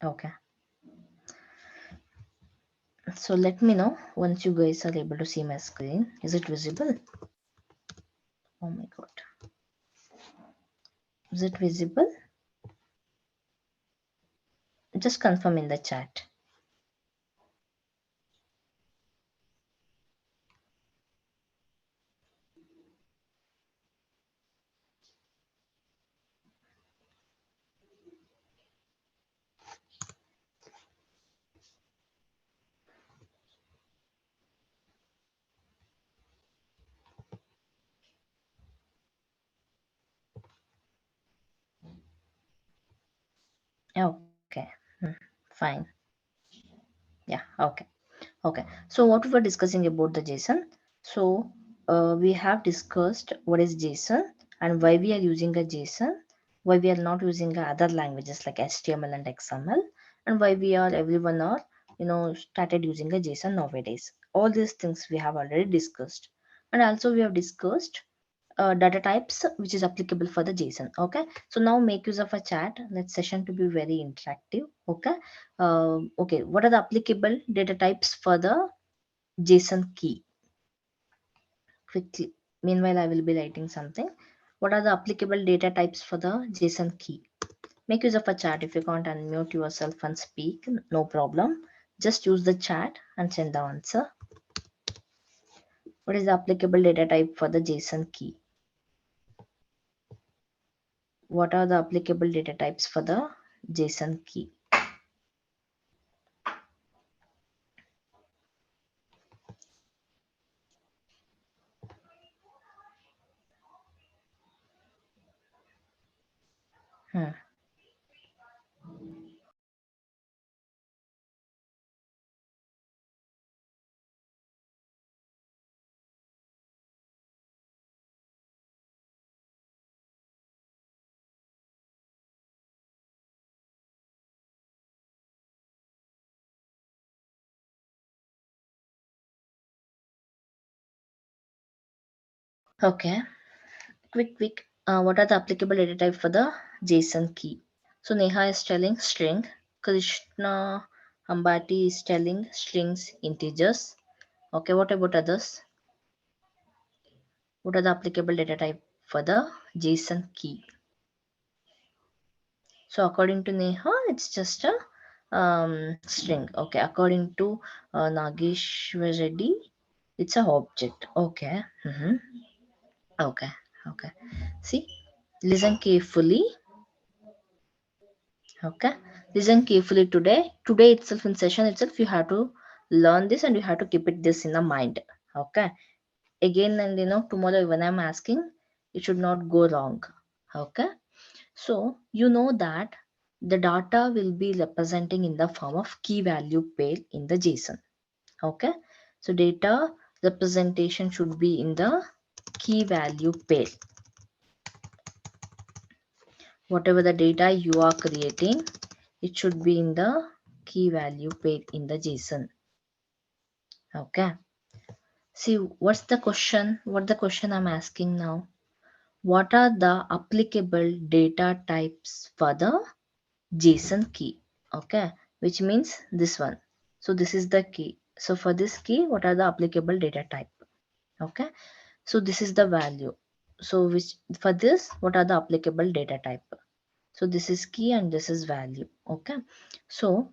Okay. So let me know once you guys are able to see my screen. Is it visible? Oh my god. Is it visible? Just confirm in the chat. Okay. Fine. Yeah. Okay. Okay. So what we were discussing about the JSON. So we have discussed what is JSON and why we are using a JSON, why we are not using other languages like HTML and XML, and why we are everyone are started using a JSON nowadays. All these things we have already discussed, and also we have discussed data types which is applicable for the JSON. Okay, so now make use of a chat. Let session to be very interactive. Okay, okay, what are the applicable data types for the JSON key? Quickly. Meanwhile, I will be writing something. What are the applicable data types for the JSON key? Make use of a chat. If you can't unmute yourself and speak, no problem. Just use the chat and send the answer. What is the applicable data type for the JSON key? What are the applicable data types for the JSON key? Hmm. Okay, quick. What are the applicable data type for the JSON key? So Neha is telling string. Krishna Ambati is telling strings, integers. Okay, what about others? What are the applicable data type for the JSON key? So according to Neha, it's just a string. Okay, according to Nageshwareddy, it's a object. Okay. Okay. Okay. See, listen carefully. Okay, listen carefully today. Today itself in session itself, you have to learn this and you have to keep it this in the mind. Okay. Again and tomorrow when I'm asking, it should not go wrong. Okay. So you know that the data will be representing in the form of key value pair in the JSON. Okay. So data representation should be in the key value pair. Whatever the data you are creating, it should be in the key value pair in the JSON. Okay. See, what's the question? What the question I'm asking now? What are the applicable data types for the JSON key? Okay, which means this one. So this is the key. So for this key, what are the applicable data type? Okay, so this is the value. So which for this, what are the applicable data type? So this is key and this is value. Okay, so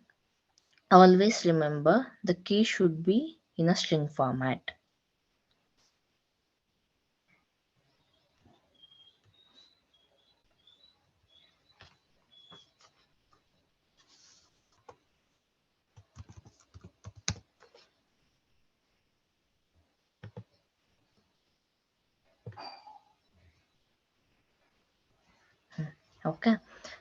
always remember the key should be in a string format. Okay,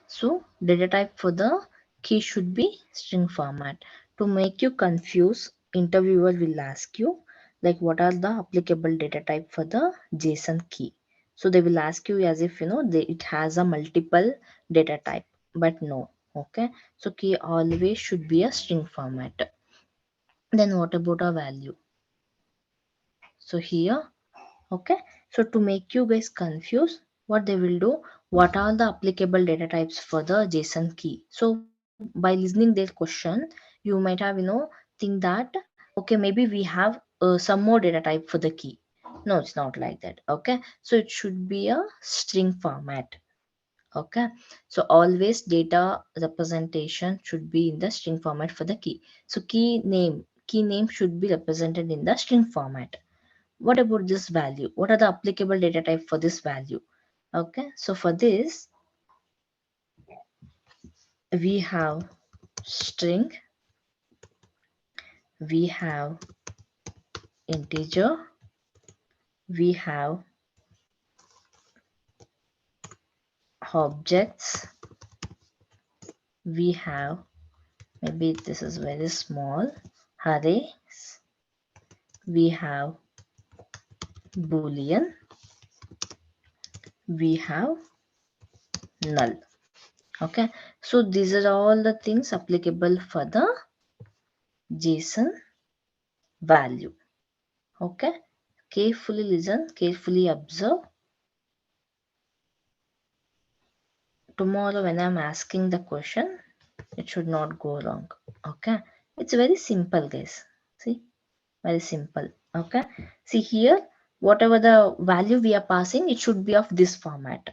so data type for the key should be string format. To make you confuse, interviewer will ask you like what are the applicable data type for the JSON key. So they will ask you as if it has a multiple data type, but no. Okay, so key always should be a string format. Then what about a value? So here, okay, so to make you guys confused, what they will do, what are the applicable data types for the JSON key? So by listening their question, you might have, think that, okay, maybe we have some more data type for the key. No, it's not like that. Okay, so it should be a string format. Okay, so always data representation should be in the string format for the key. So key name should be represented in the string format. What about this value? What are the applicable data type for this value? Okay, so for this we have string, we have integer, we have objects, we have, maybe this is very small, arrays, we have boolean, we have null. Okay, so these are all the things applicable for the JSON value. Okay, carefully listen, carefully observe. Tomorrow when I'm asking the question, it should not go wrong. Okay, it's very simple, guys. See, very simple. Okay, see here, whatever the value we are passing, it should be of this format.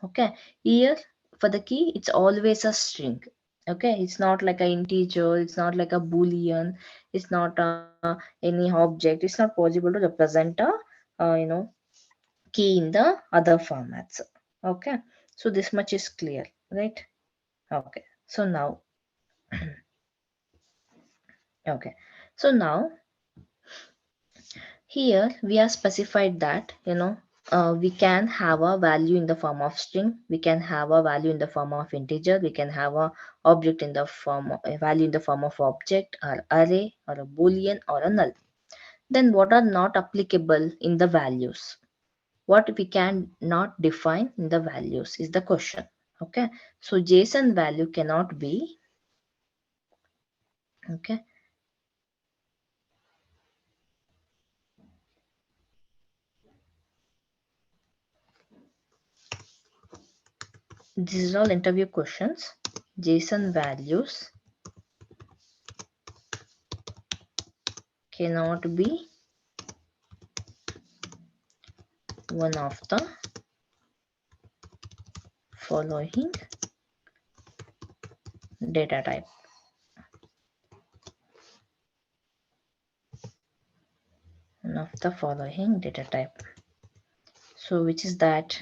Okay, here for the key, it's always a string. Okay, it's not like an integer, it's not like a boolean, it's not any object. It's not possible to represent a key in the other formats. Okay, so this much is clear, right? Okay, so now okay, so now here we have specified that, we can have a value in the form of string, we can have a value in the form of integer, we can have a object in the form of a value in the form of object or array or a boolean or a null. Then what are not applicable in the values? What we can not define in the values is the question. Okay, so JSON value cannot be, okay, this is all interview questions. JSON values cannot be one of the following data type. One of the following data type. So which is that?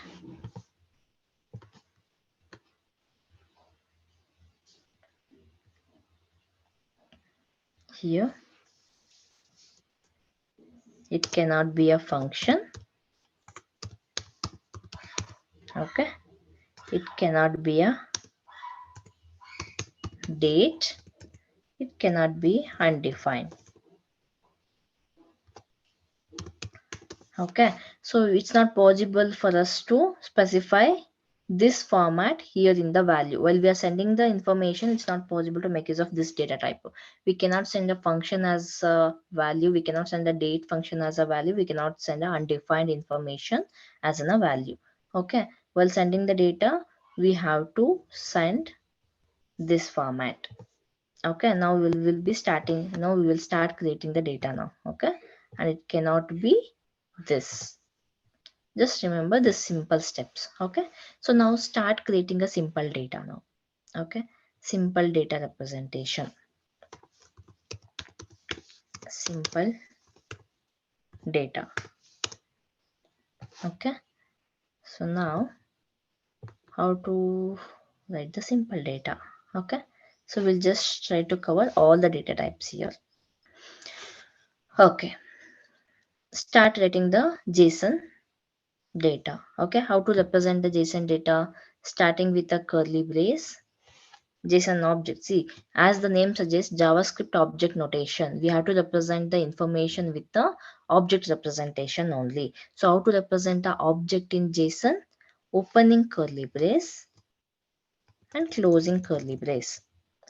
Here it cannot be a function. Okay, it cannot be a date, it cannot be undefined. Okay, so it's not possible for us to specify this format here in the value. While we are sending the information, it's not possible to make use of this data type. We cannot send a function as a value, we cannot send a date function as a value, we cannot send a undefined information as in a value. Okay, while sending the data, we have to send this format. Okay, now we will be starting, now we will start creating the data now. Okay, and it cannot be this. Just remember the simple steps. Okay, so now start creating a simple data now. Okay, simple data representation, simple data. Okay, so now how to write the simple data? Okay, so we'll just try to cover all the data types here. Okay, start writing the JSON data. Okay, how to represent the JSON data? Starting with a curly brace, JSON object. See, as the name suggests, JavaScript object notation. We have to represent the information with the object representation only. So how to represent the object in JSON? Opening curly brace and closing curly brace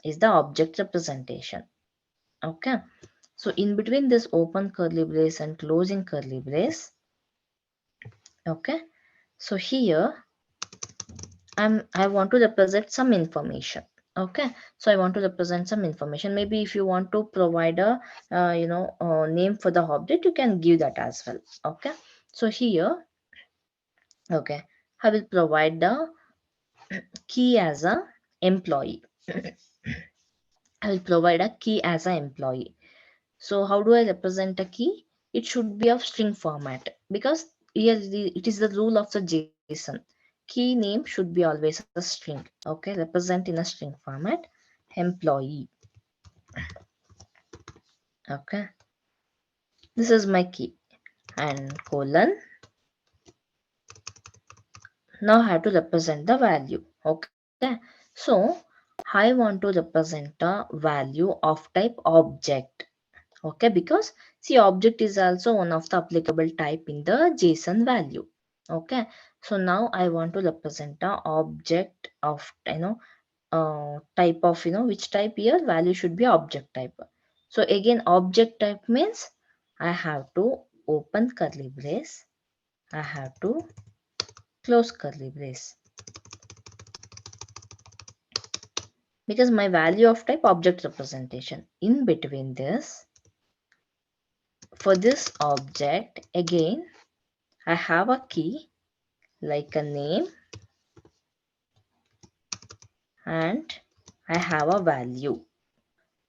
is the object representation. Okay. So in between this open curly brace and closing curly brace, okay. So here I want to represent some information. Okay, so I want to represent some information. Maybe if you want to provide a name for the object, you can give that as well. Okay, so here, okay, I will provide the key as a employee. I will provide a key as an employee. So how do I represent a key? It should be of string format, because here it is the rule of the JSON. Key name should be always a string. Okay, represent in a string format. Employee. Okay, this is my key, and colon. Now I have to represent the value. Okay, so I want to represent a value of type object. Okay, because see, object is also one of the applicable type in the JSON value. Okay, so now I want to represent a object of type of which type. Here value should be object type. So again, object type means I have to open curly brace, I have to close curly brace, because my value of type object representation. In between this, for this object, again I have a key like a name, and I have a value.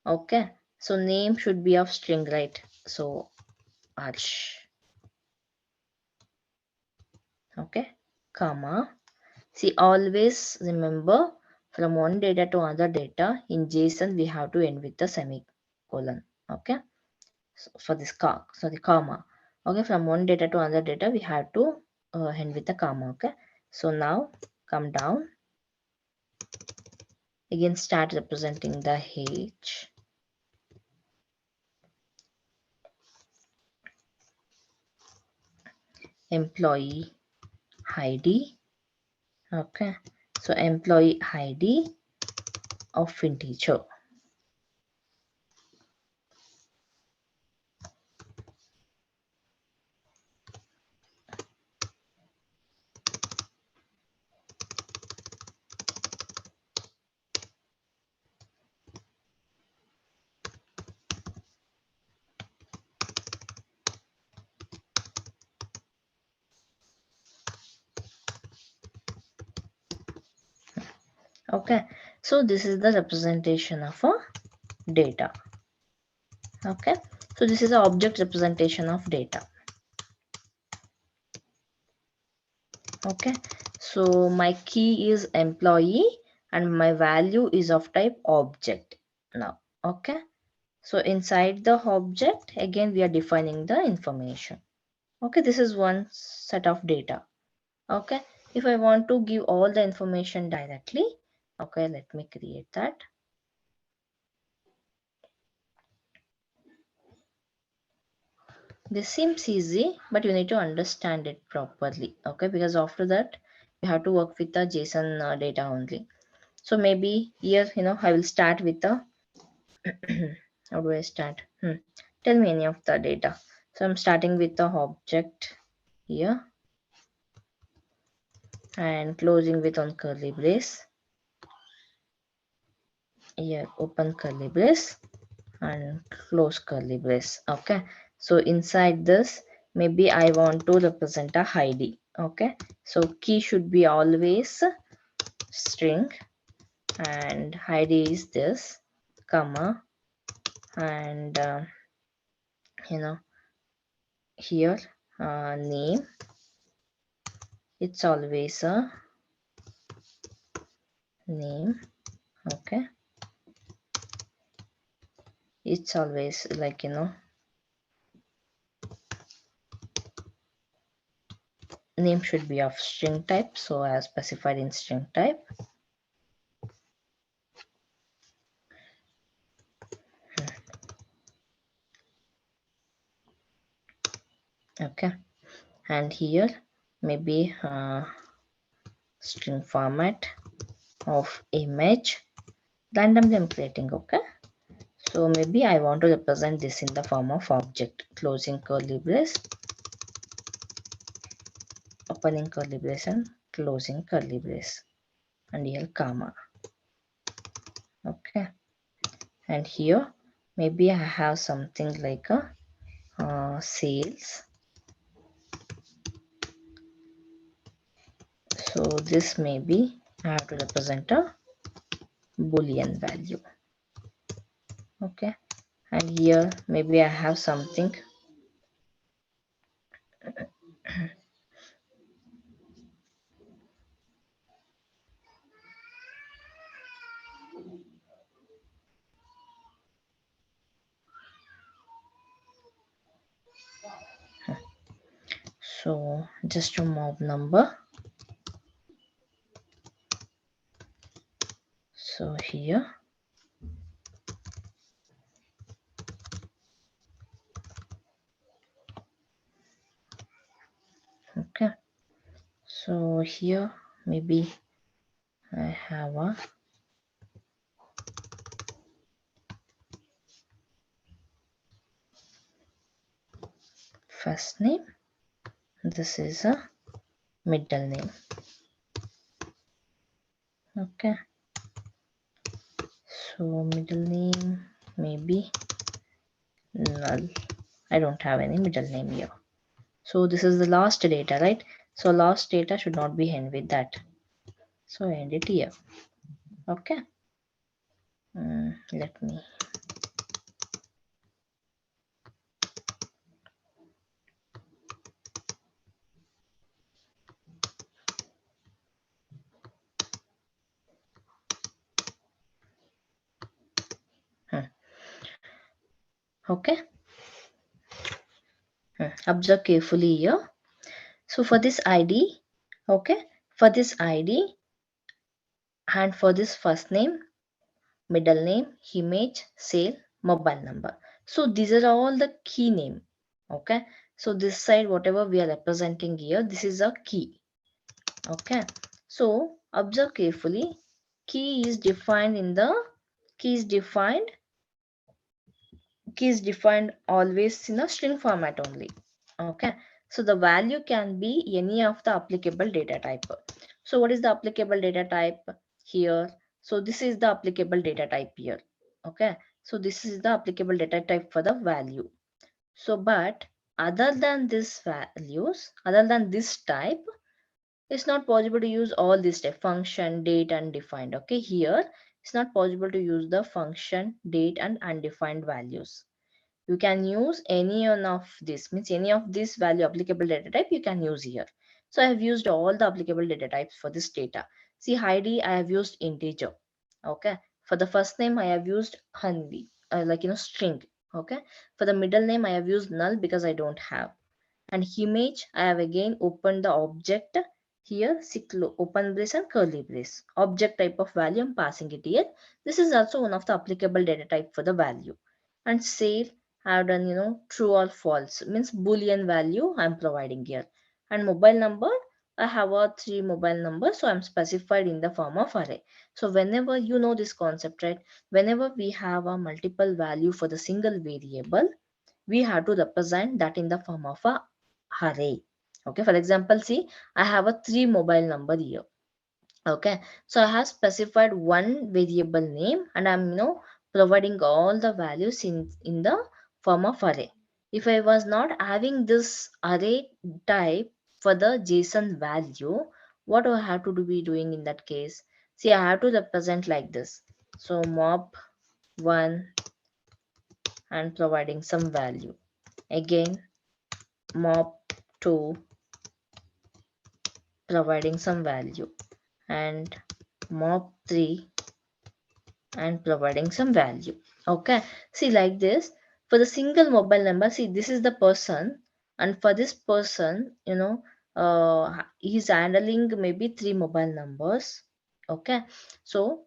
Okay, so name should be of string, right? So Harsh. Okay, comma. See, always remember, from one data to another data in JSON we have to end with the semicolon. Okay, so for this sorry, comma. Okay, from one data to another data we have to end with the comma. Okay, so now come down, again start representing the H. Employee ID. Okay, so employee ID of integer. Okay, so this is the representation of a data. Okay, so this is the object representation of data. Okay, so my key is employee and my value is of type object now. Okay, so inside the object, again we are defining the information. Okay, this is one set of data. Okay, if I want to give all the information directly, okay, let me create that. This seems easy, but you need to understand it properly. Okay, because after that you have to work with the JSON data only. So maybe here, I will start with the how do I start? Tell me any of the data. So I'm starting with the object here and closing with on curly brace. Here open curly brace and close curly brace. Okay, so inside this, maybe I want to represent a ID. Okay, so key should be always string, and ID is this, comma, and here name, it's always a name. Okay, it's always like name should be of string type, so as specified in string type. Okay, and here maybe string format of image, randomly I'm creating. Okay, so maybe I want to represent this in the form of object, closing curly brace, opening curly brace and closing curly brace, and here comma. Okay, and here maybe I have something like a sales. So this maybe I have to represent a boolean value. Okay, and here maybe I have something. So just a mob number. So here, okay. So here maybe I have a first name. This is a middle name. Okay. So middle name maybe null. I don't have any middle name here. So this is the last data, right? So last data should not be end with that. So end it here. Okay. Let me. Okay. Observe carefully here. So for this ID, okay, for this ID and for this first name, middle name, image, sale, mobile number. So these are all the key name. Okay. So this side, whatever we are representing here, this is a key. Okay. So observe carefully. Key is defined always in a string format only. Okay. So the value can be any of the applicable data type. So what is the applicable data type here? So this is the applicable data type here. Okay. So this is the applicable data type for the value. So but other than this values, other than this type, it's not possible to use all these type function, date and defined. Okay. Here it's not possible to use the function, date and undefined values. You can use any one of this, means any of this value applicable data type you can use here. So I have used all the applicable data types for this data. See, ID I have used integer. Okay. For the first name I have used Hanvi, string. Okay. For the middle name I have used null because I don't have. And image I have again opened the object here, open brace and curly brace. Object type of value I'm passing it here. This is also one of the applicable data type for the value. And sale I have done, true or false, means boolean value I'm providing here. And mobile number, I have a 3 mobile number, so I'm specified in the form of array. So whenever you know this concept, right, whenever we have a multiple value for the single variable, we have to represent that in the form of a array. Okay, for example, see, I have a 3 mobile number here. Okay, so I have specified one variable name and I'm providing all the values in the form of array. If I was not having this array type for the JSON value, what do I have to be doing in that case? See, I have to represent like this. So mob1 and providing some value. Again, mob2 providing some value, and mob3 and providing some value. Okay, see, like this, for the single mobile number, see, this is the person, and for this person, he's handling maybe 3 mobile numbers. Okay, so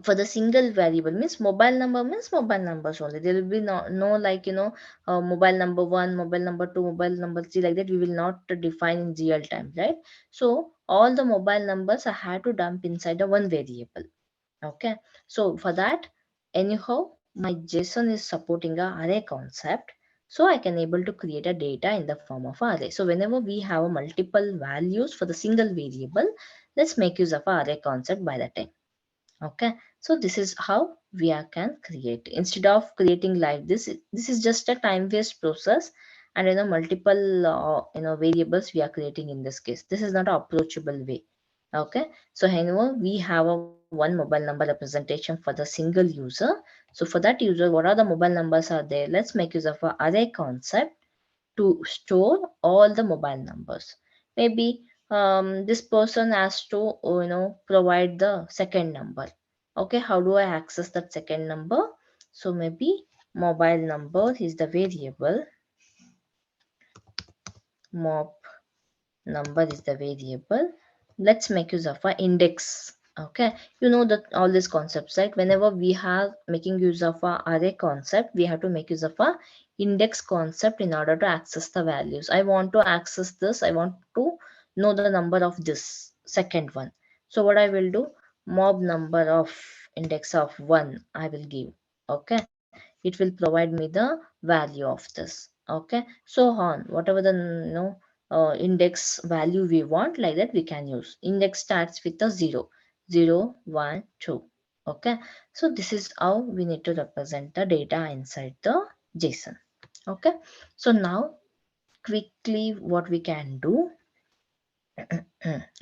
for the single variable means mobile numbers only. There will be no like mobile number 1, mobile number 2, mobile number 3, like that we will not define in real time, right? So all the mobile numbers I had to dump inside the one variable. Okay, so for that, anyhow, my JSON is supporting a array concept, so I can able to create a data in the form of array. So whenever we have a multiple values for the single variable, let's make use of a array concept by the time. Okay, so this is how we can create. Instead of creating live, this is just a time waste process, and multiple variables we are creating in this case. This is not an approachable way. Okay, so however we have a one mobile number representation for the single user. So for that user, what are the mobile numbers are there? Let's make use of a array concept to store all the mobile numbers. Maybe this person has to provide the second number. Okay, how do I access that second number? So maybe mobile number is the variable, mob number is the variable. Let's make use of a index. Okay, you know that all these concepts, right? Whenever we have making use of a array concept, we have to make use of a index concept in order to access the values. I want to access this, I want to know the number of this second one. So what I will do, mob number of index of 1 I will give. Okay, it will provide me the value of this. Okay, so on whatever the index value we want, like that we can use. Index starts with a 0, 0, 1, 2. Okay, so this is how we need to represent the data inside the JSON. Okay, so now quickly what we can do.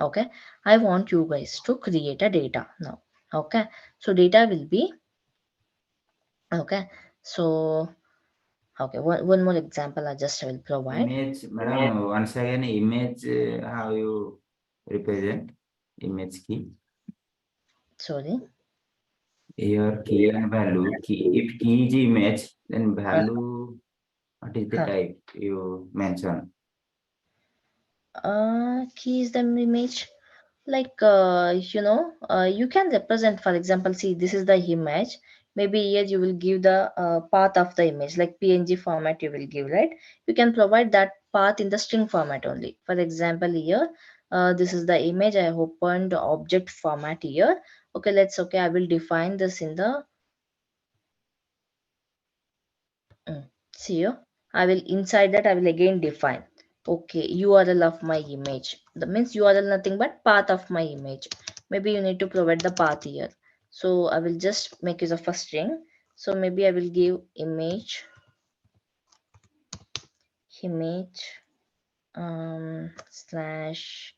Okay, I want you guys to create a data now. Okay, so data will be, okay, so okay, one more example I just will provide. Image, madam, once again, image, how you represent image key? Sorry. Your key and value. Key, if key is image, then Uh, value, what is the huh. type you mention? Key is the image. Like, you can represent, for example, see, this is the image. Maybe here you will give the path of the image, like PNG format you will give, right? You can provide that path in the string format only. For example, here, this is the image. I opened the object format here. Okay, I will define this in the see here. I will inside that I will again define. Okay, URL of my image. That means URL nothing but path of my image. Maybe you need to provide the path here. So I will just make use of a string. So maybe I will give image slash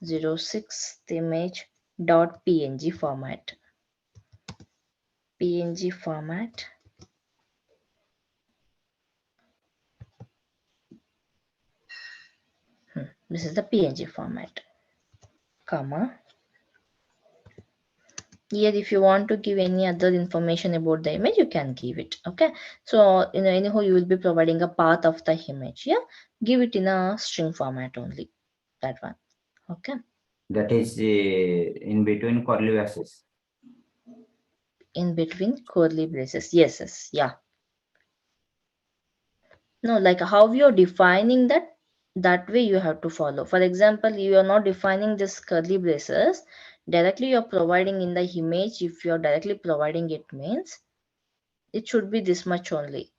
06 the image dot png format. PNG format. This is the PNG format, comma. Here if you want to give any other information about the image, you can give it. Okay, so anyhow you will be providing a path of the image. Yeah, give it in a string format only, that one. Okay, That is in between curly braces. in between curly braces. Yes, yeah. No, like how you're defining that, that way you have to follow. For example, you are not defining this curly braces directly, you're providing in the image. If you're directly providing it, means it should be this much only.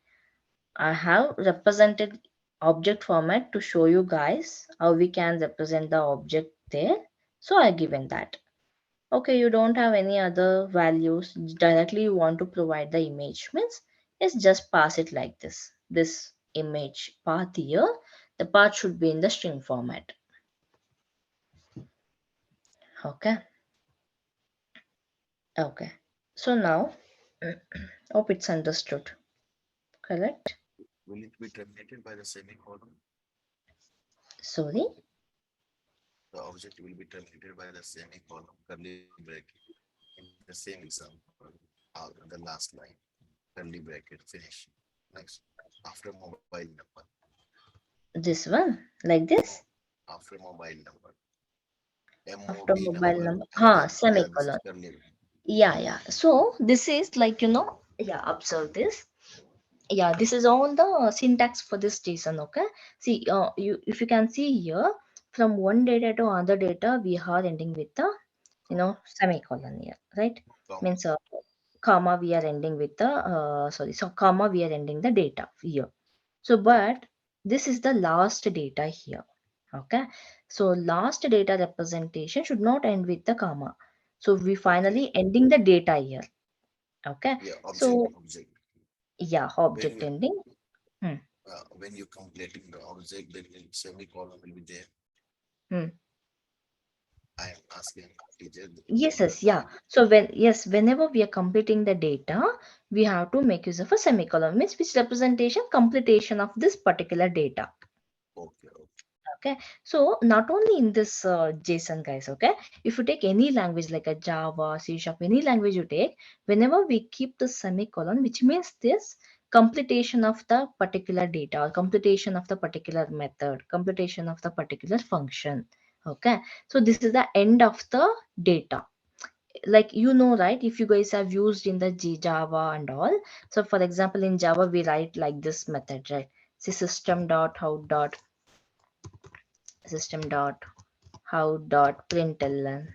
I have represented object format to show you guys how we can represent the object there. So I given that. Okay, you don't have any other values. Directly you want to provide the image, means it's just pass it like this. This image path here, the path should be in the string format. Okay. Okay. So now, hope it's understood. Correct? Will it be terminated by the semicolon? Sorry. The object will be terminated by the semicolon, curly bracket, in the same example, the last line, curly bracket, finish. Next, after mobile number. This one, like No, this. after mobile number. After MOB mobile number, number. and then this is Semicolon. curly. Yeah. So this is like, yeah, observe this. Yeah, this is all the syntax for this JSON. Okay. See, you if you can see here, from one data to other data, we are ending with the, semicolon here, right? Comma. Means comma we are ending with the sorry, so comma we are ending the data here. So, but this is the last data here. Okay. So last data representation should not end with the comma. So we finally ending the data here. Okay. Yeah, So object. yeah, When object you ending. Hmm. when you're completing the object, then the semicolon will be there. Hmm. I am asking teacher. Yes, When yes, yeah. So whenever we are completing the data, we have to make use of a semicolon, means which representation completion of this particular data. okay, okay. Okay, so not only in this JSON, guys. Okay, if you take any language like a Java, C Sharp, any language you take, whenever we keep the semicolon, which means this completion of the particular data, or completion of the particular method, completion of the particular function. Okay, so this is the end of the data. Like, right, if you guys have used in the Java and all. So for example, in Java we write like this method, right? See, system.how.println,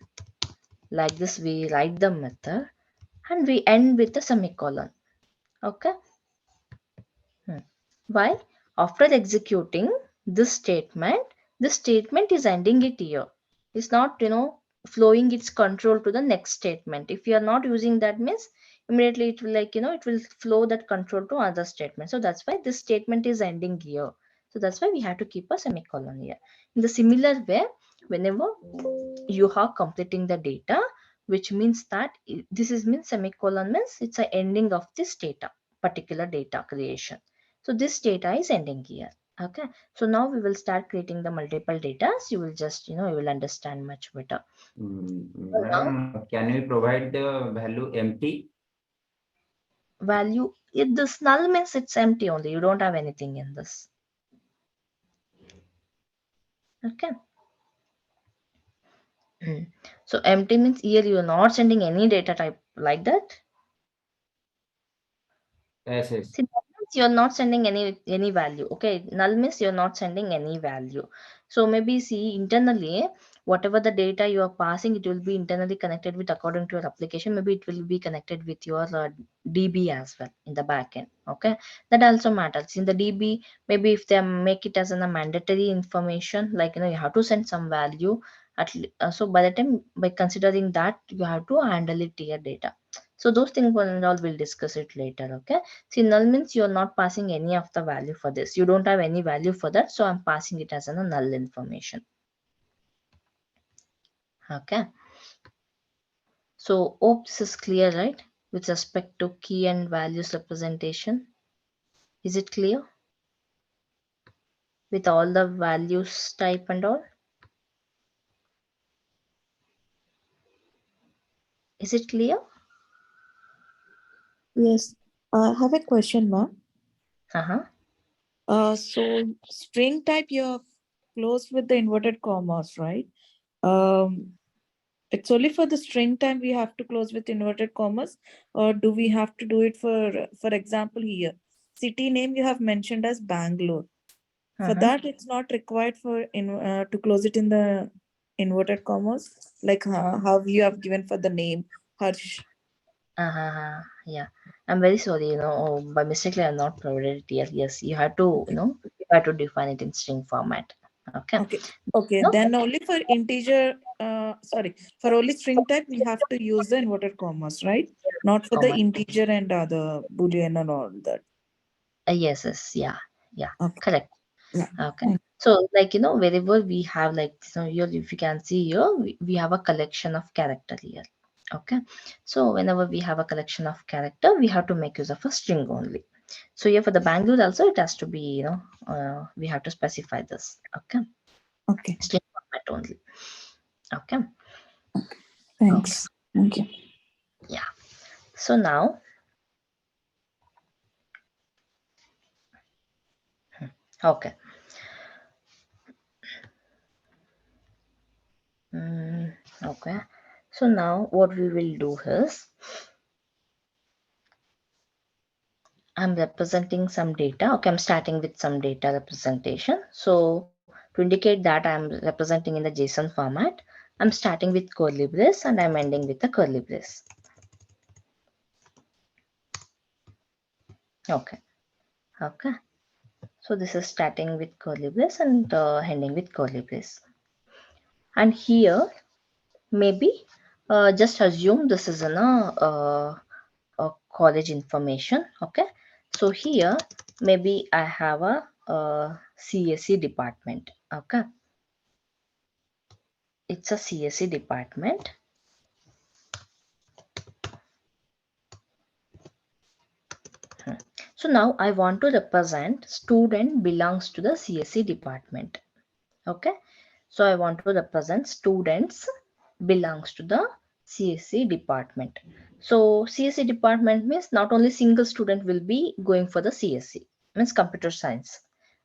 like this we write the method, and we end with a semicolon. Okay. Why? After executing this statement is ending it here. It's not, flowing its control to the next statement. If you are not using that, means immediately it will, like, it will flow that control to other statement. So that's why this statement is ending here. So that's why we have to keep a semicolon here. In the similar way, whenever you are completing the data, which means that this is means semicolon means it's a ending of this data, particular data creation. So this data is ending here. Okay. So now we will start creating the multiple data. You will just, you will understand much better. So now Madam, can you provide the value empty? value, this null means it's empty only. You don't have anything in this. Okay. So empty means here you are not sending any data type like that. Yes, yes. See, that means you're not sending any value. Okay, null means you're not sending any value. So maybe see internally, whatever the data you are passing, it will be internally connected with according to your application. Maybe it will be connected with your DB as well in the backend. Okay, that also matters. In the DB, maybe if they make it as a mandatory information, like you have to send some value. So by the time, by considering that, you have to handle it here data. So those things we'll discuss it later. Okay. See, null means you're not passing any of the value for this. You don't have any value for that. So I'm passing it as a null information. Okay. So hope this is clear, right? With respect to key and values representation. Is it clear? With all the values type and all? Is it clear? Yes. I have a question, ma'am. Uh-huh. So string type you're close with the inverted commas, right? Um, it's only for the string type we have to close with inverted commas, or do we have to do it for example, here, city name you have mentioned as Bangalore. For Uh-huh. that, it's not required to close it in the inverted commas, like how you have given for the name Harsh. Uh-huh. Yeah. I'm very sorry, by mistake I have not provided it here. Yes, you have to, you have to define it in string format. Okay. Okay. Okay. No? Then only for integer, sorry, for only string type, we have to use the inverted commas, right? Not for the Comma. integer and other Boolean and all that. Yes, yes, yeah, yeah, Okay. correct. Yeah. Okay. Thank- So, like, wherever we have, like, here, if you can see here, we have a collection of character here. Okay. So, whenever we have a collection of character, we have to make use of a string only. So, here for the Bangalore also, it has to be, we have to specify this. Okay. Okay. String format only. Okay. Okay. Thanks. Thank you. Yeah. So, now, okay. Okay. So, now what we will do is, I'm representing some data. Okay, I'm starting with some data representation. So to indicate that I'm representing in the JSON format, I'm starting with curly brace and I'm ending with the curly brace. Okay. Okay. So this is starting with curly brace and ending with curly brace. And here, maybe Just assume this is a college information. Okay, so here maybe I have a CSE department. Okay, it's a CSE department. So now I want to represent student belongs to the CSE department. Okay, so I want to represent students belongs to the CSE department. So CSE department means not only single student will be going for the CSE, means computer science,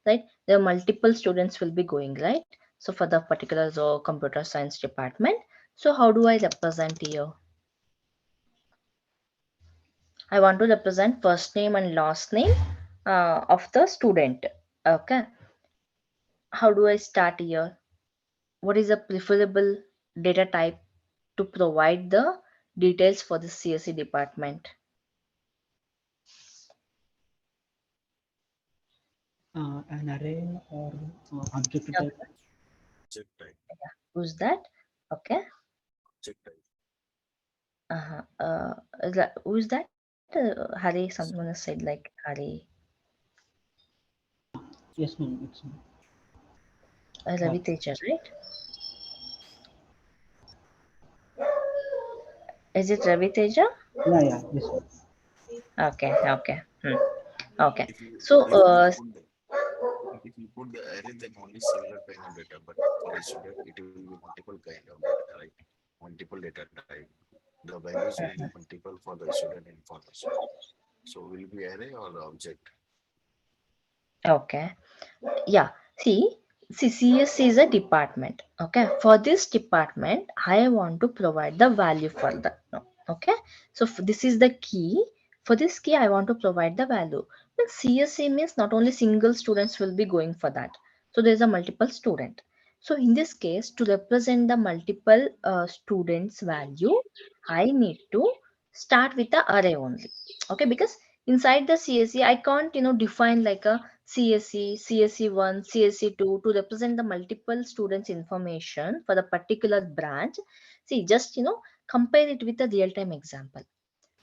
right? There are multiple students will be going, right? So for the particular computer science department. So how do I represent here? I want to represent first name and last name of the student. Okay. How do I start here? What is a preferable data type to provide the details for the CSE department? An array or object Yeah. type. Object type. Who's that? Okay. Object type. Who's that? Hari, someone has said like Hari. Yes, ma'am. It's Ravi Teja, right? Is it Ravi Teja? yeah, yeah. Yes, ma'am. Okay, okay. Okay. If you So, if you put the if you put the array, then only singular kind of data, but for the student, it will be multiple kind of data, right? Multiple data type. The values will be multiple for the student information. So will be array or the object? okay. Yeah, see CSC is a department. Okay, for this department I want to provide the value for that. No, okay, so this is the key. For this key I want to provide the value. But CSC means not only single students will be going for that, so there's a multiple student. So in this case, to represent the multiple students value, I need to start with the array only. Okay, because inside the CSC I can't define like a CSE, CSE1, CSE2 to represent the multiple students information for the particular branch. See, just compare it with a real-time example.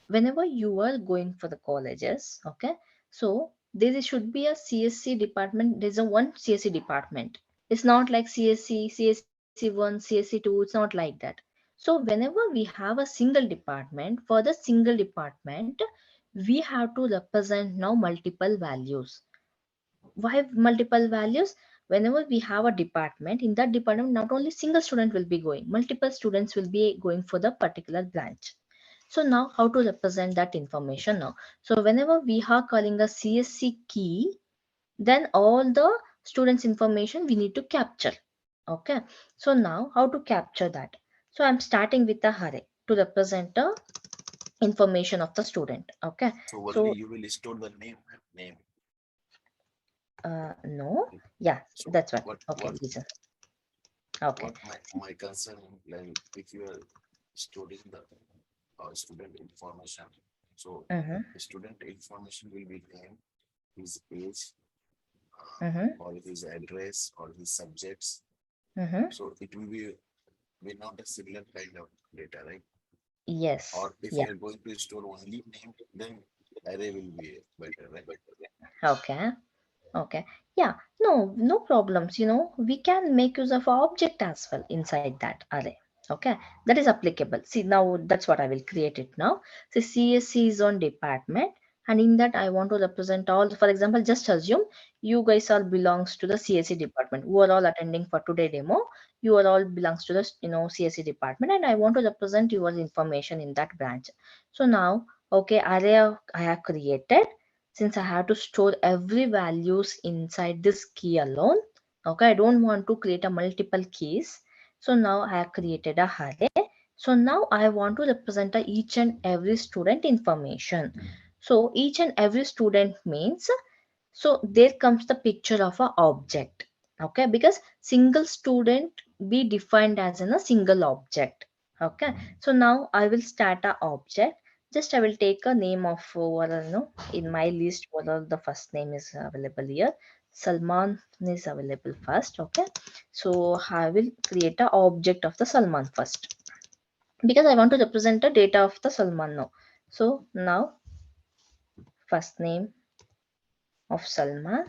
Whenever you are going for the colleges, okay, so there should be a CSC department. There's a one CSC department. It's not like CSC, CSC1, CSC2. It's not like that. So whenever we have a single department, for the single department, we have to represent now multiple values. Why multiple values? Whenever we have a department, in that department not only single student will be going, multiple students will be going for the particular branch. So now how to represent that information now? So whenever we are calling the CSC key, then all the students information we need to capture. Okay, so now how to capture that? So I'm starting with the array to represent the information of the student. Okay, So only so you will store the name. no, yeah, So that's what. what Okay, what listen. Okay. what my concern, like if you are storing the student information, so Mm-hmm, the student information will be name, his age, mm-hmm, or his address, or his subjects. mm-hmm. So it will be not a similar kind of data, right? Yes. Or if Yeah. you are going to store only name, then array will be better, right? Okay. Okay. Yeah. No, no problems. We can make use of object as well inside that array. Okay. That is applicable. See, now that's what I will create it now. So CSC is on department. And in that, I want to represent all, for example, just assume you guys all belongs to the CSC department. Who are all attending for today demo. You are all belongs to the, CSC department. And I want to represent your information in that branch. So now, okay, array I have created. Since I have to store every values inside this key alone, okay, I don't want to create a multiple keys. So now I have created a array. So now I want to represent each and every student information. So each and every student means, so there comes the picture of a object. Okay, because single student be defined as in a single object. Okay, so now I will start a object. Just I will take a name of in my list whether the first name is available here. Salman is available first. Okay, so I will create a object of the Salman first. because I want to represent the data of the Salman now. So now first name of Salman,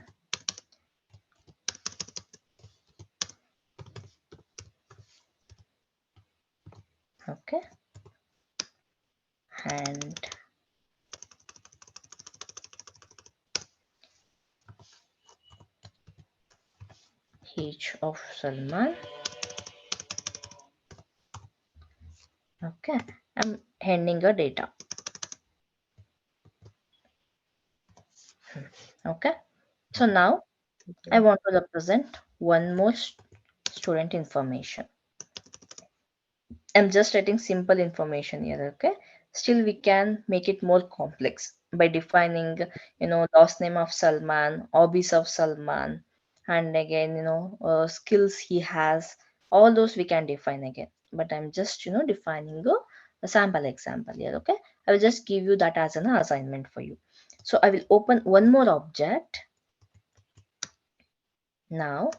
okay, and age of Salman, okay. I'm handing a data, okay. So now I want to represent one more student information. I'm just writing simple information here, okay? Still, we can make it more complex by defining, last name of Salman, hobbies of Salman, and again, skills he has. All those we can define again. But I'm just, defining a sample example here, okay? I will just give you that as an assignment for you. So I will open one more object. Now,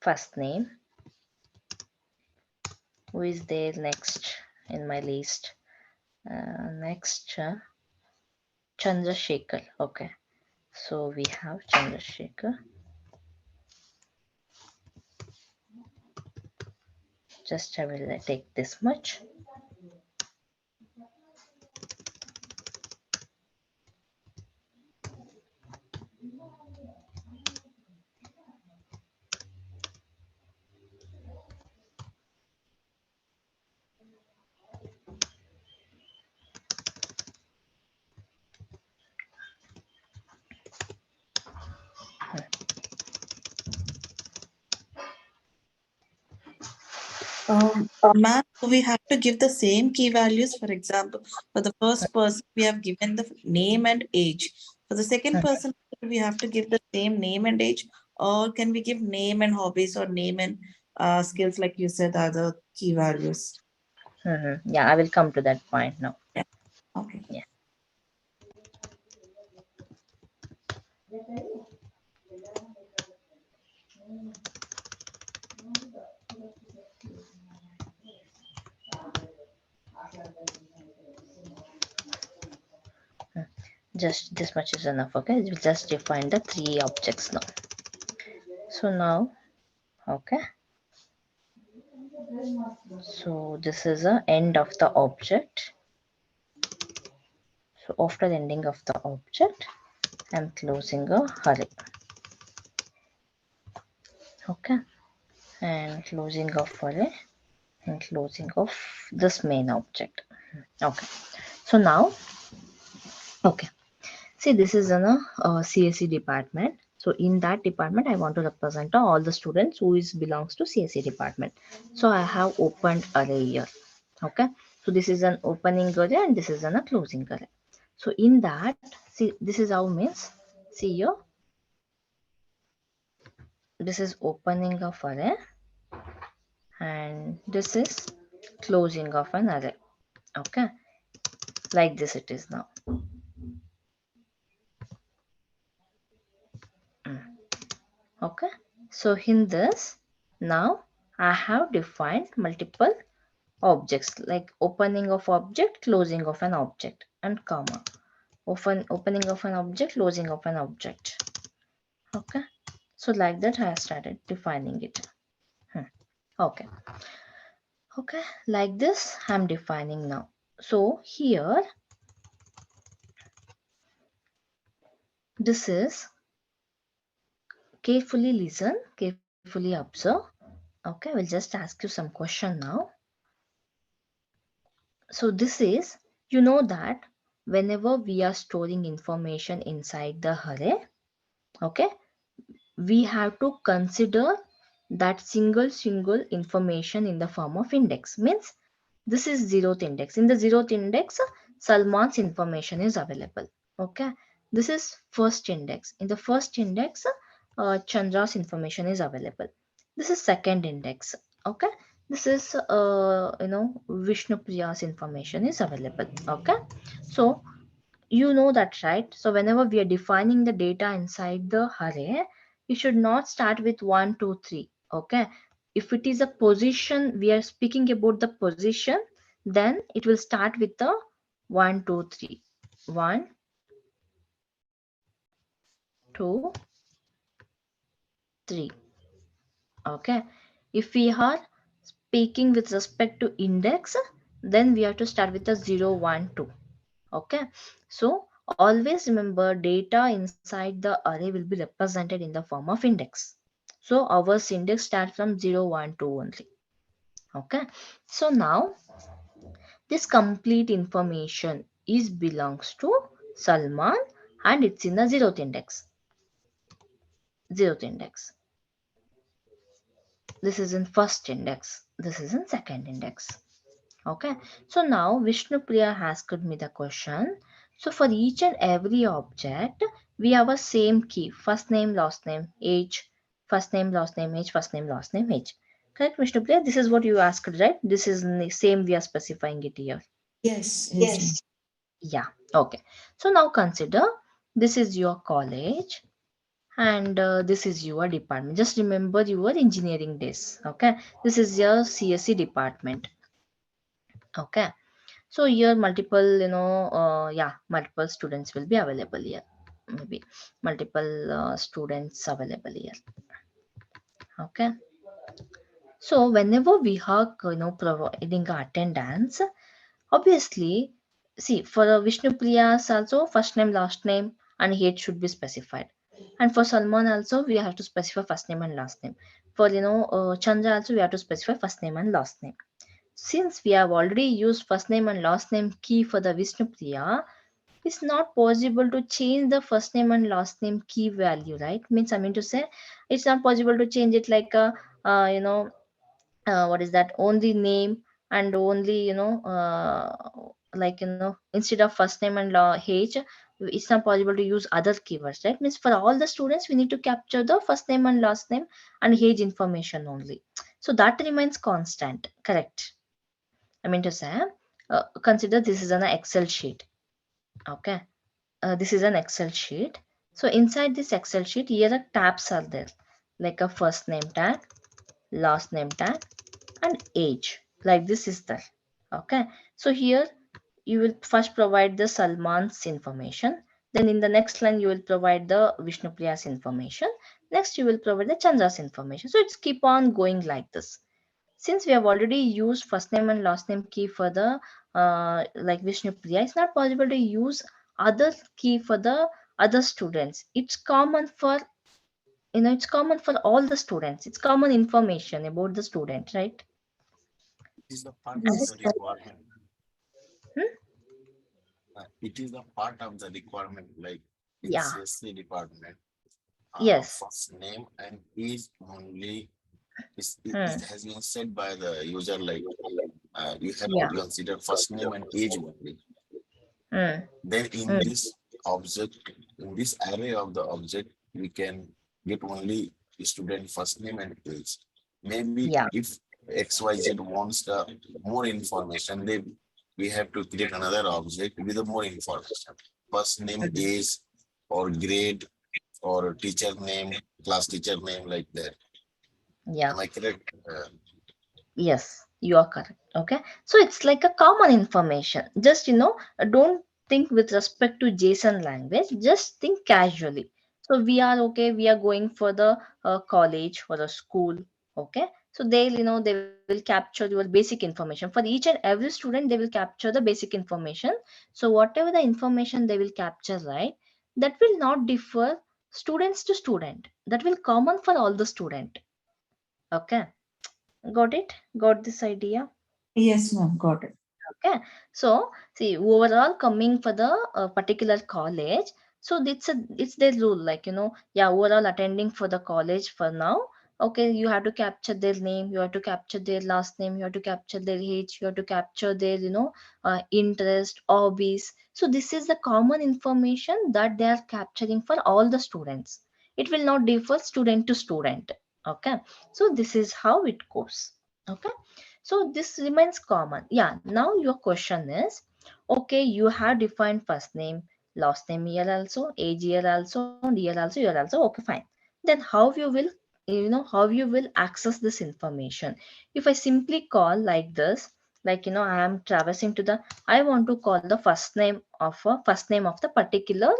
first name. Who is there next in my list? Next, Chandrasekhar. Okay, so we have Chandrasekhar. Just I will take this much. Ma'am, so we have to give the same key values. For example, for the first person, we have given the name and age. For the second person, we have to give the same name and age, or can we give name and hobbies or name and skills, like you said, other key values? Yeah, I will come to that point now. Yeah. Okay. Yeah. Just this much is enough, okay? We'll just define the three objects now. So now, okay. So this is the end of the object. So after the ending of the object, I'm closing a array. Okay, and closing of array and closing of this main object. Okay, so now, okay, see, this is in a CSE department. So in that department, I want to represent all the students who belongs to CSE department. So I have opened array here. Okay, so this is an opening array and this is a closing array. So in that, see, this is how means, see here, this is opening of array and this is closing of an array. Okay, like this it is now. Okay, so in this, now I have defined multiple objects like opening of object, closing of an object, and comma. Opening of an object, closing of an object. Okay, so like that I started defining it. Okay, okay, like this I'm defining now. So here, this is carefully listen, carefully observe. Okay, we'll just ask you some question now. So this is, that whenever we are storing information inside the array, okay, we have to consider that single information in the form of index. Means this is zeroth index. In the zeroth index, Salman's information is available. Okay, this is first index. In the first index, Chandra's information is available. This is second index. Okay, this is Vishnu Priya's information is available. Okay, so you know that, right? So whenever we are defining the data inside the array, you should not start with 1 2 3. Okay, if it is a position, we are speaking about the position, then it will start with the 1 2 3, 1 2 3. Okay, if we are speaking with respect to index, then we have to start with the 0 1 2. Okay, so always remember data inside the array will be represented in the form of index. So our index starts from 0 1 2 only. Okay, so now this complete information is belongs to Salman and it's in the zeroth index. Zeroth index. This is in first index. This is in second index. Okay. So now Vishnu Priya has asked me the question. So for each and every object, we have a same key. First name, last name, age. First name, last name, age. First name, last name, age. Correct, Vishnu Priya? This is what you asked, right? This is the same we are specifying it here. Yes, ma'am. Yeah. Okay. So now consider this is your college and this is your department. Just remember your engineering days. Okay. This is your CSE department. Okay. So here multiple, yeah, multiple students will be available here. Maybe multiple students available here. Okay. So whenever we are, providing attendance, obviously, see for Vishnu Priya's also first name, last name, and age should be specified. And for Salman also we have to specify first name and last name. For Chandra also we have to specify first name and last name. Since we have already used first name and last name key for the Vishnu Priya, it's not possible to change the first name and last name key value, right? Means I mean to say, it's not possible to change it like a, what is that? Only name and only like instead of first name and age, it's not possible to use other keywords, right? Means for all the students, we need to capture the first name and last name and age information only. So that remains constant, correct? I mean to say, consider this is an Excel sheet. Okay, this is an Excel sheet. So inside this Excel sheet, here the tabs are there, like a first name tag, last name tag, and age. Like this is there. Okay. So here you will first provide the Salman's information. Then in the next line you will provide the Vishnu Priya's information. Next you will provide the Chandra's information. So it's keep on going like this. Since we have already used first name and last name key for the like Vishnu Priya, it's not possible to use other key for the other students. It's common for it's common for all the students. It's common information about the student, right? It is the part of Yes. the requirement. Hmm? It is the part of the requirement, like in Yeah. CSC department. Yes. First name and age only Hmm. it has been said by the user, like you have Yeah. to consider first name and age only. Hmm. Then in Hmm. this object, in this array of the object, we can get only student first name and age. Maybe Yeah. if XYZ wants the more information, then we have to create another object with the more information. First name, age, or grade, or teacher name, class teacher name, like that. Yeah. Am I correct? Yes, you are correct. Okay. So it's like a common information. Just, don't think with respect to JSON language, just think casually. So we are okay, we are going for the college or a school. Okay. So they will capture your basic information. For each and every student, they will capture the basic information. So whatever the information they will capture, right, that will not differ students to student. That will common for all the student. Okay. Got it? Got this idea? Yes, ma'am. Got it. Okay. So see, overall coming for the particular college. So it's their rule, like yeah, overall attending for the college for now. Okay, you have to capture their name, you have to capture their last name, you have to capture their age, you have to capture their interest, hobbies. So this is the common information that they are capturing for all the students. It will not differ student to student. Okay. So this is how it goes. Okay. So this remains common. Yeah. Now your question is, okay, you have defined first name, last name here also, age here also, and year also, year also. Okay, fine. Then how you will how you will access this information. If I simply call like this, like I am traversing to the, I want to call the first name of the particular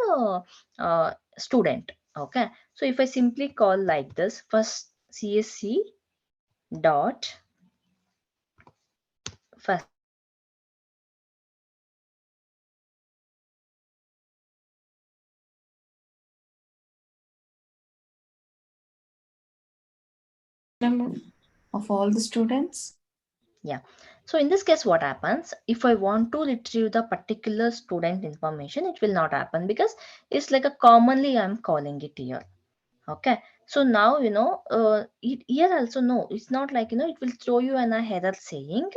student. Okay, so if I simply call like this, first csc dot first name, Number of all the students. yeah. So in this case, what happens if I want to retrieve the particular student information? It will not happen because it's like a commonly I'm calling it here. Okay, so now here also, no, it's not like it will throw you an error saying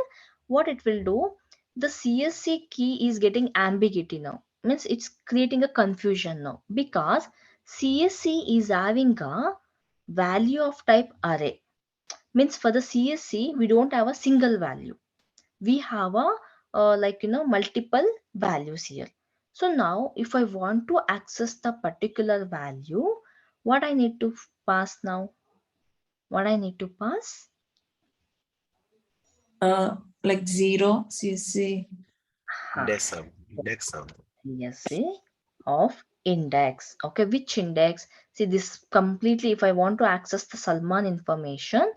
what it will do. The CSC key is getting ambiguity now, means it's creating a confusion now because CSC is having a value of type array. Means for the CSC we don't have a single value, we have a multiple values here. So now if I want to access the particular value, what I need to pass now, what I need to pass? Like 0 CSC. Ha, Index of. CSC of index. Okay, which index? See this completely, if I want to access the Salman information,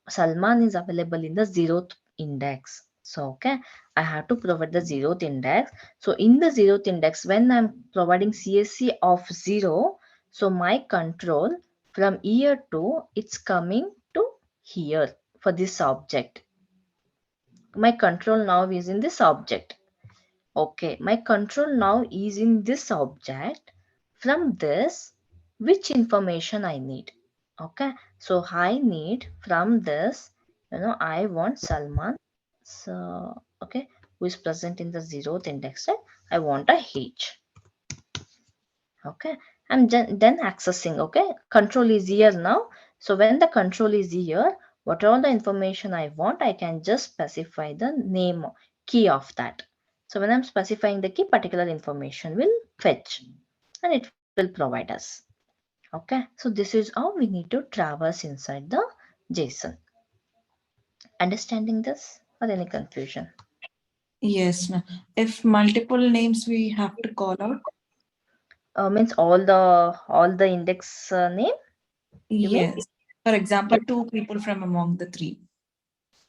Salman is available in the 0th index. So okay, I have to provide the 0th index. So in the 0th index, when I'm providing CSC of 0, so my control from here to it's coming to here for this object. My control now is in this object. Okay, my control now is in this object. From this, which information I need? Okay, so I need from this, I want Salman. So, okay, who is present in the 0th index, right? I want a H. Okay, I'm then accessing. Okay, control is here now. So when the control is here, what all the information I want, I can just specify the name key of that. So when I'm specifying the key, particular information will fetch and it will provide us. Okay, so this is how we need to traverse inside the JSON. Understanding this or any confusion? Yes, ma'am. If multiple names we have to call out. Means all the index name, you mean? Yes. For example, 2 people from among the 3.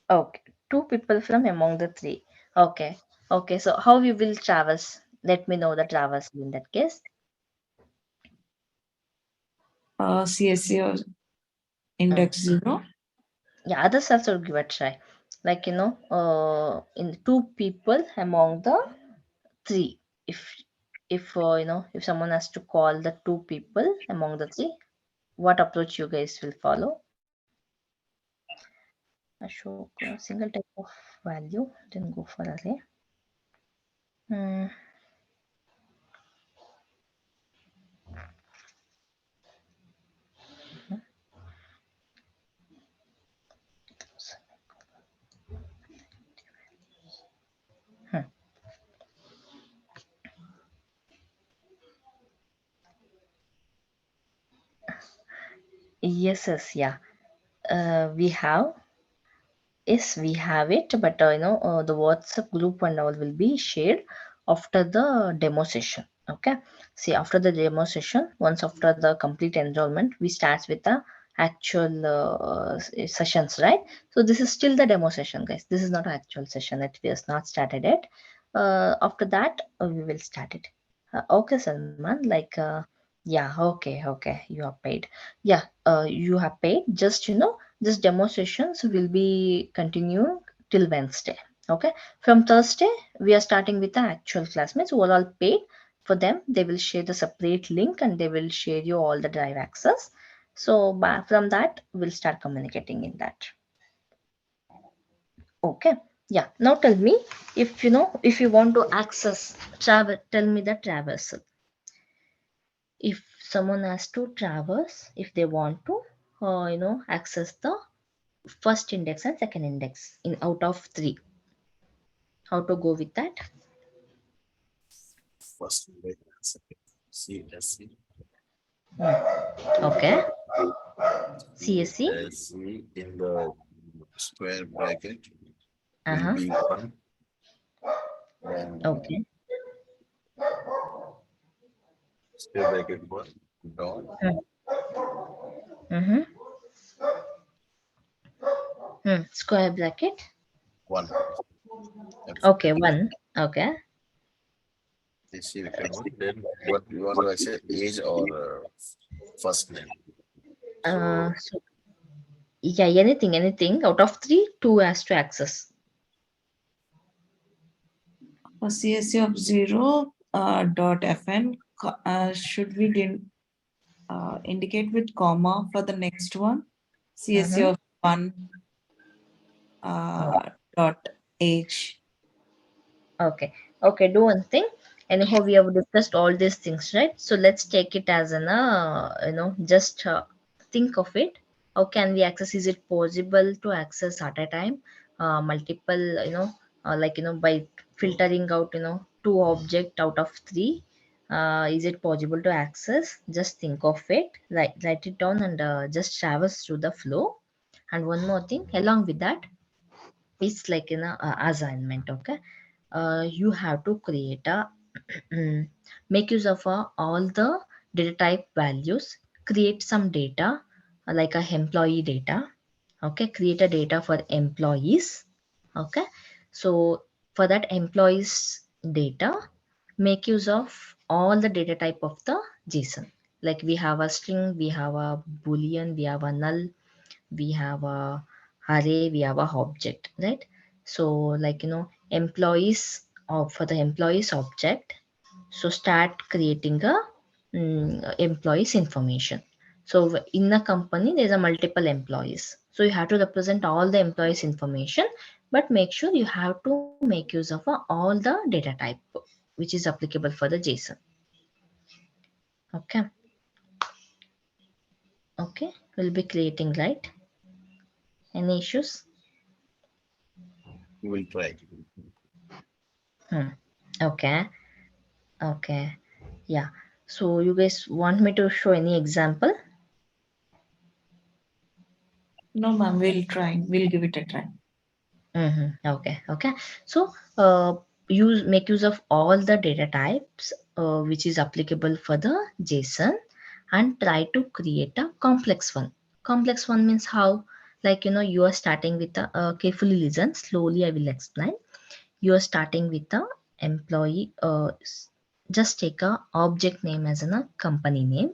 Okay, 2 people from among the 3. Okay, okay. So how you will traverse? Let me know the traverse in that case. CSC or Mm. index 0. Yeah, others also give a try. Like in 2 people among the 3. If someone has to call the 2 people among the 3, what approach you guys will follow? Ashok, a single type of value, then go for array. Hmm. Hmm. Yes, yeah. We have. Yes, we have it, but the WhatsApp group and all will be shared after the demo session. Okay. See, after the demo session, once after the complete enrollment, we start with the actual sessions, right? So this is still the demo session, guys. This is not an actual session. It has not started yet. After that, we will start it. Okay, Salman. Yeah. Okay. You have paid. Yeah. You have paid. Just this demo sessions will be continuing till Wednesday. Okay. From Thursday, we are starting with the actual classmates who are all paid. For them, they will share the separate link and they will share you all the drive access. So from that, we'll start communicating in that. Okay. Yeah. Now tell me if you want to access travel, tell me the traversal. If someone has to traverse, if they want to, access the first index and second index in out of 3, how to go with that? First, second, CSC. Okay. CSC. CSC in the square bracket will Uh-huh. be 1. And Okay. square bracket 1 dot Mm-hmm. Square bracket. 1. Okay, Absolutely. one. Okay. This is required one. Then what do I say? Age or first name? So So yeah, anything out of three, two has to access. For CSC of 0 dot fn, should we indicate with comma for the next one? CSC Mm-hmm. of 1 dot age. Okay. Okay, do one thing. Anyhow, we have discussed all these things, right? So let's take it as an, just think of it. How can we access? Is it possible to access at a time? Multiple, by filtering out, two object out of three. Is it possible to access? Just think of it, write it down and just traverse through the flow. And one more thing, along with that, it's like in a assignment. Okay, you have to create a make use of all the data type values, create some data like a employee data. Okay, create a data for employees. Okay, so for that employees data, make use of all the data type of the JSON. Like we have a string, we have a boolean, we have a null, we have a array, we have a object, right? So like employees, for the employees object, so start creating a employees information. So in a company there's a multiple employees, so you have to represent all the employees information, but make sure you have to make use of all the data type which is applicable for the JSON. Okay. Okay, we'll be creating, right? Any issues? we will try. Hmm. Okay. Okay. Yeah. So you guys want me to show any example? No, ma'am, we'll try. We'll give it a try. Okay. Okay. So use make use of all the data types which is applicable for the JSON, and try to create a complex one. Complex one means how? Like you are starting with a carefully listen. Slowly I will explain. You are starting with a employee. Just take a object name as a company name.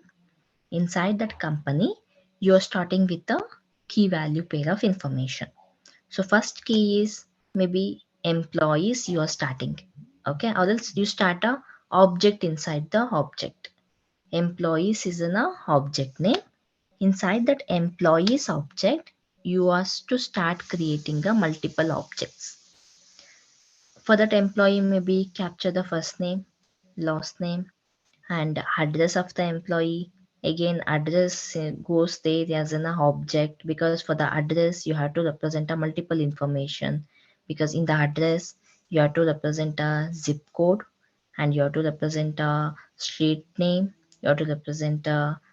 Inside that company, you are starting with a key value pair of information. So first key is maybe employees you are starting. Okay, or else you start a object inside the object. Employees is an object name. Inside that employees object, you are to start creating a multiple objects. For that employee, maybe capture the first name, last name, and address of the employee. Again, address goes there as an object, because for the address you have to represent a multiple information, because in the address you have to represent a zip code, and you have to represent a street name, you have to represent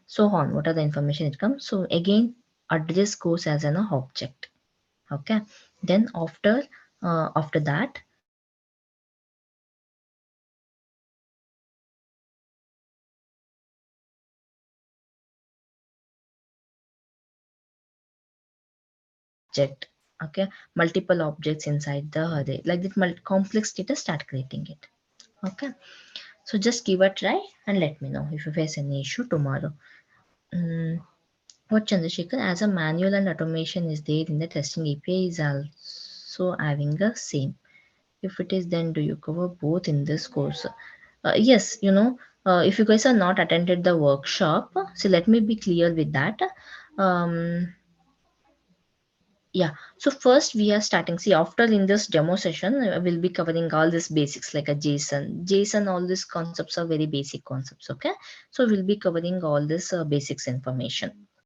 so on, what are the information it comes. So again, address goes as an object. Okay, then after that, object. Okay, multiple objects inside the array, like that complex data, start creating it. Okay, so just give a try and let me know if you face any issue tomorrow. mm, what Chandrasekhar, as a manual and automation is there in the testing API, is also having a same. If it is, then do you cover both in this course? Yes, if you guys are not attended the workshop, so let me be clear with that. um Yeah. So first we are starting. See, after in this demo session, we'll be covering all these basics like a JSON, all these concepts are very basic concepts. Okay. So we'll be covering all this basics information.